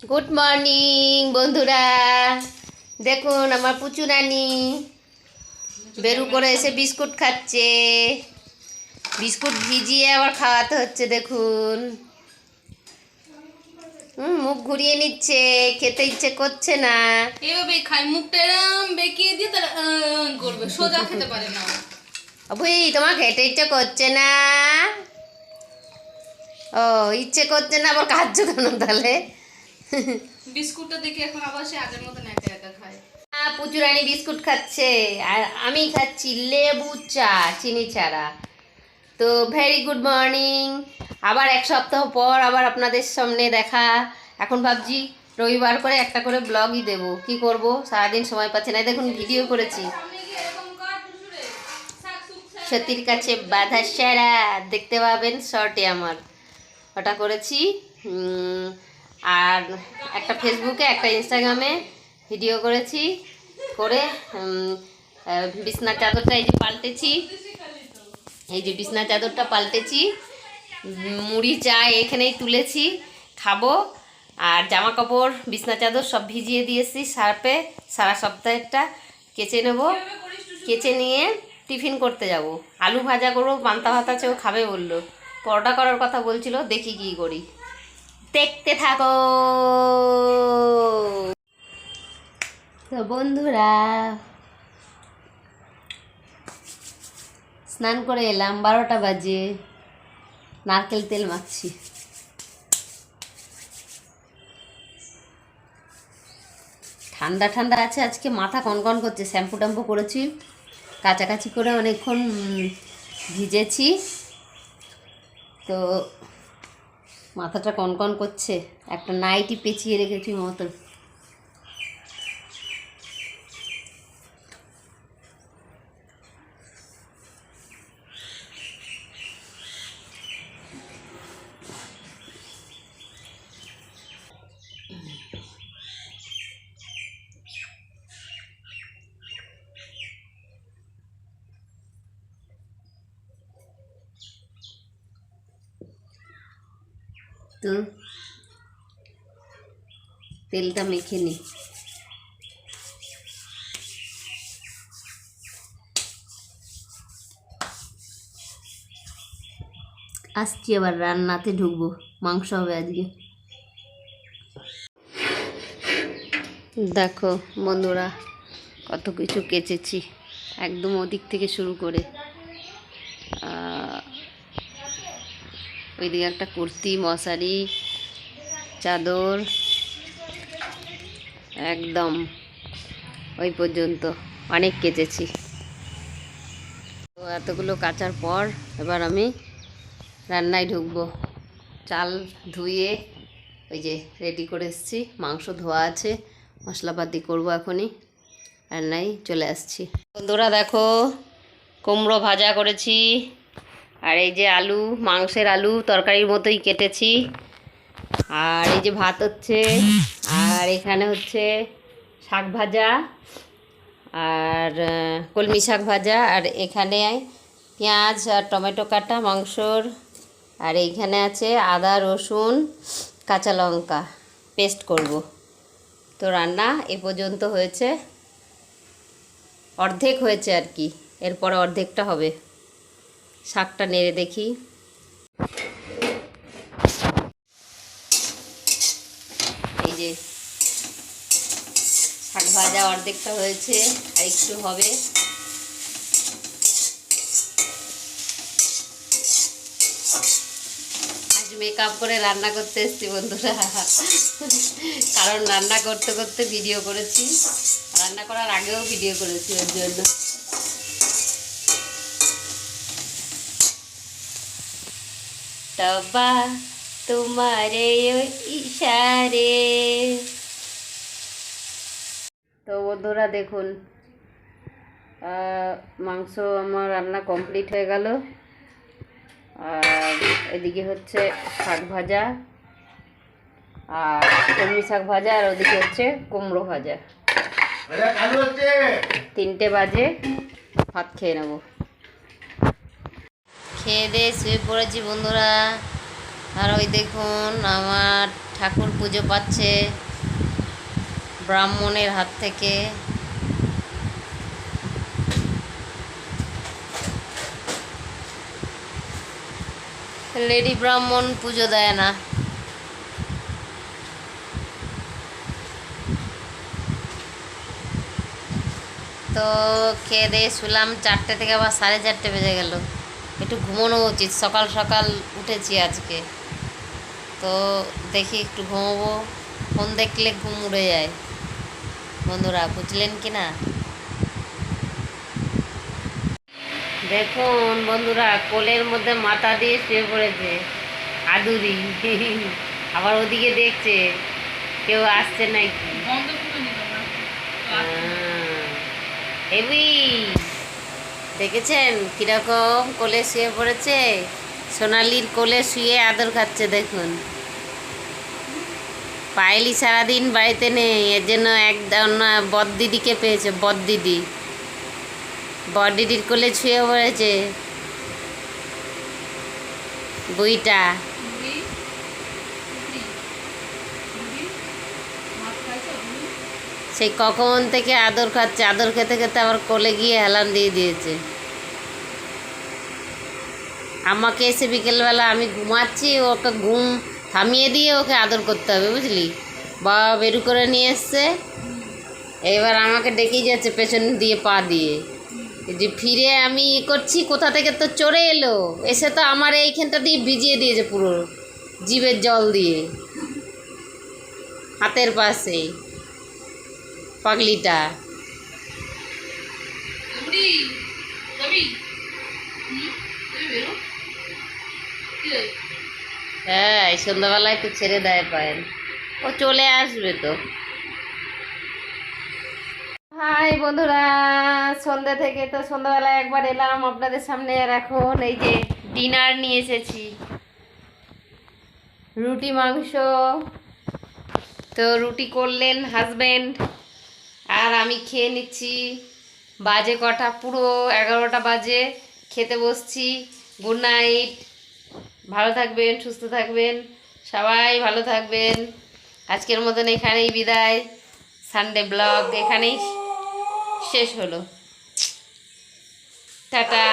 Good morning বন্ধুরা, দেখুন আমার পুচু রানী বেরু করে এসে বিস্কুট খাচ্ছে। বিস্কুট ভিজিয়ে আবার খাওয়াতে হচ্ছে। দেখুন মুখ ঘুরিয়ে নিচ্ছে, খেতে ইচ্ছে করছে না। এভাবে খায়, মুখটা এরম বেঁকিয়ে দিয়ে তারা করবে, সোজা খেতে পারে না। বুঝি তোমার খেতে ইচ্ছে করছে না? ও ইচ্ছে করছে না, আবার খাচ্ছ কেন তাহলে? বিস্কুটটা দেখে এখন আবার সে আগের মতন একা একা খায়। পুচু রানী বিস্কুট খাচ্ছে আর আমি খাচ্ছি লেবু চা চিনি ছাড়া। তো ভেরি গুড মর্নিং, আবার এক সপ্তাহ পর আবার আপনাদের সামনে দেখা। এখন ভাবছি রবিবার করে একটা করে ব্লগই দেব, কি করব, সারাদিন সময় পাচ্ছি না। দেখুন ভিডিও করেছি সতীর কাছে বাধা সেরা, দেখতে পাবেন শর্টে আমার ওটা করেছি। আর একটা ফেসবুকে একটা ইনস্টাগ্রামে ভিডিও করেছি করে বিছনার চাদরটা এই যে পাল্টেছি, এই যে বিছনার চাদরটা পাল্টেছি, মুড়ি চা এখানেই তুলেছি, খাবো। আর জামা কাপড় বিছনা চাদর সব ভিজিয়ে দিয়েছি সার্ফে, সারা সপ্তাহেরটা কেচে নেব। কেচে নিয়ে টিফিন করতে যাব। আলু ভাজা করবো, পান্তা ভাত আছে, ও খাবে বললো। পরোটা করার কথা বলছিল, দেখি কি করি, দেখতে থাকো। তো বন্ধুরা স্নান করে এলাম, 12টা বাজে। নারকেল তেল মাখছি। ঠান্ডা ঠান্ডা আছে আজকে, মাথা কনকন করছে। শ্যাম্পু ট্যাম্পু করেছি, কাচাকাচি করে অনেকক্ষণ ভিজেছি, তো মাথাটা কনকন করছে। একটা নাইটি পেঁচিয়ে রেখেছি মতন। তো তেলটা মেখে নিই। আসছি আবার রান্নাতে ঢুকবো, মাংস হবে আজকে। দেখো বন্ধুরা কত কিছু কেচেছি, একদম ওদিক থেকে শুরু করে ওইদিকে একটা কুর্তি, মশারি, চাদর, একদম ওই পর্যন্ত অনেক কেচেছি। তো এতগুলো কাচার পর এবার আমি রান্নায় ঢুকবো। চাল ধুয়ে ওই যে রেডি করে এসেছি, মাংস ধোয়া আছে, মশলাপাতি করবো এখনই, রান্নায় চলে আসছি। বন্ধুরা দেখো কুমড়ো ভাজা করেছি, আর এই যে আলু, মাংসের আলু তরকারির মতোই কেটেছি, আর এই যে ভাত হচ্ছে, আর এখানে হচ্ছে শাক ভাজা, আর কলমি শাক ভাজা, আর এখানে পেঁয়াজ আর টমেটো কাটা মাংসর, আর এইখানে আছে আদা রসুন কাঁচা লঙ্কা পেস্ট করব। তো রান্না এ পর্যন্ত হয়েছে, অর্ধেক হয়েছে আর কি, এরপরে অর্ধেকটা হবে। শাকটা নেড়ে দেখি। এই যে শাক ভাজা অর্ধেকটা হয়েছে, আর একটু হবে। আজ মেকআপ করে রান্না করতে এসেছি বন্ধুরা, কারণ রান্না করতে করতে ভিডিও করেছি, রান্না করার আগেও ভিডিও করেছি, ওর জন্য। তবা তোমারে ইশারে। তো বন্ধুরা দেখুন মাংস আমার রান্না কমপ্লিট হয়ে গেল, আর এদিকে হচ্ছে শাক ভাজা, আর কলমি শাক ভাজা, আর ওদিকে হচ্ছে কুমড়ো ভাজা। 3টে বাজে, ভাত খেয়ে নেব। খেয়ে দিয়ে শুয়ে পড়েছি বন্ধুরা। আর ওই দেখুন আমার ঠাকুর পুজো পাচ্ছে ব্রাহ্মণের হাত থেকে। লেডি ব্রাহ্মণ পুজো দেয় না। তো খেয়ে দিয়ে শুলাম 4টে থেকে আবার 4:30 বেজে গেল। একটু ঘুমানো উচিত, সকাল সকাল উঠেছি আজকে, তো দেখি একটু ঘুমোবো। ফোন দেখলে ঘুম উড়ে যায় বন্ধুরা, বুঝলেন কি না? দেখুন বন্ধুরা, কোলের মধ্যে মাথা দিয়ে শুয়ে পড়েছে আদুরি। আবার ওদিকে দেখছে কেউ আসছে নাকি। বন্ধ করে নিল না। হেবি দেখেছেন কিরকম কোলে শুয়ে পড়েছে? সোনালির কোলে শুয়ে আদর খাচ্ছে দেখুন। পায়েলি সারাদিন বাড়িতে নেই, এর জন্য একদম বড়দিদিকে পেয়েছে। বড়দিদি কোলে শুয়ে পড়েছে বুইটা। বুড়ি, বুড়ি, বুড়ি, ভাত খাইছো বুড়ি? সেই কখন থেকে আদর খাচ্ছে, আদর খেতে খেতে আবার কোলে গিয়ে হেলান দিয়ে দিয়েছে আমাকে। এসে বিকেলবেলা আমি ঘুমাচ্ছি, ওকে ঘুম থামিয়ে দিয়ে ওকে আদর করতে হবে, বুঝলি? বাবা বেরু করে নিয়ে এসছে, এবার আমাকে ডেকেই যাচ্ছে পেছন দিয়ে পা দিয়ে। যে ফিরে আমি করছি, কোথা থেকে তো চড়ে এলো, এসে তো আমার এইখানটা দিয়ে ভিজিয়ে দিয়েছে পুরো জিভের জল দিয়ে, হাতের পাশে পাগলিটা। বুড়ি, যাবি? যাবি বেরো? কি রে? হ্যাঁ, এই সন্ধ্যাবেলায় তো ছেড়ে দেয় পায়েল, ও চলে আসবে তো। হাই বন্ধুরা, সন্ধ্যা থেকে তো সন্ধ্যাবেলায় একবার এলাম আপনাদের সামনে, আর এখন এই যে ডিনার নিয়ে এসেছি, রুটি মাংস। তো রুটি করলেন হাজবেন্ড, আর আমি খেয়ে নিচ্ছি। বাজে কটা, পুরো 11টা বাজে, খেতে বসছি। গুড নাইট, ভালো থাকবেন, সুস্থ থাকবেন, সবাই ভালো থাকবেন। আজকের মতন এখানেই বিদায়। সানডে ব্লগ এখানেই শেষ হলো। টাটা।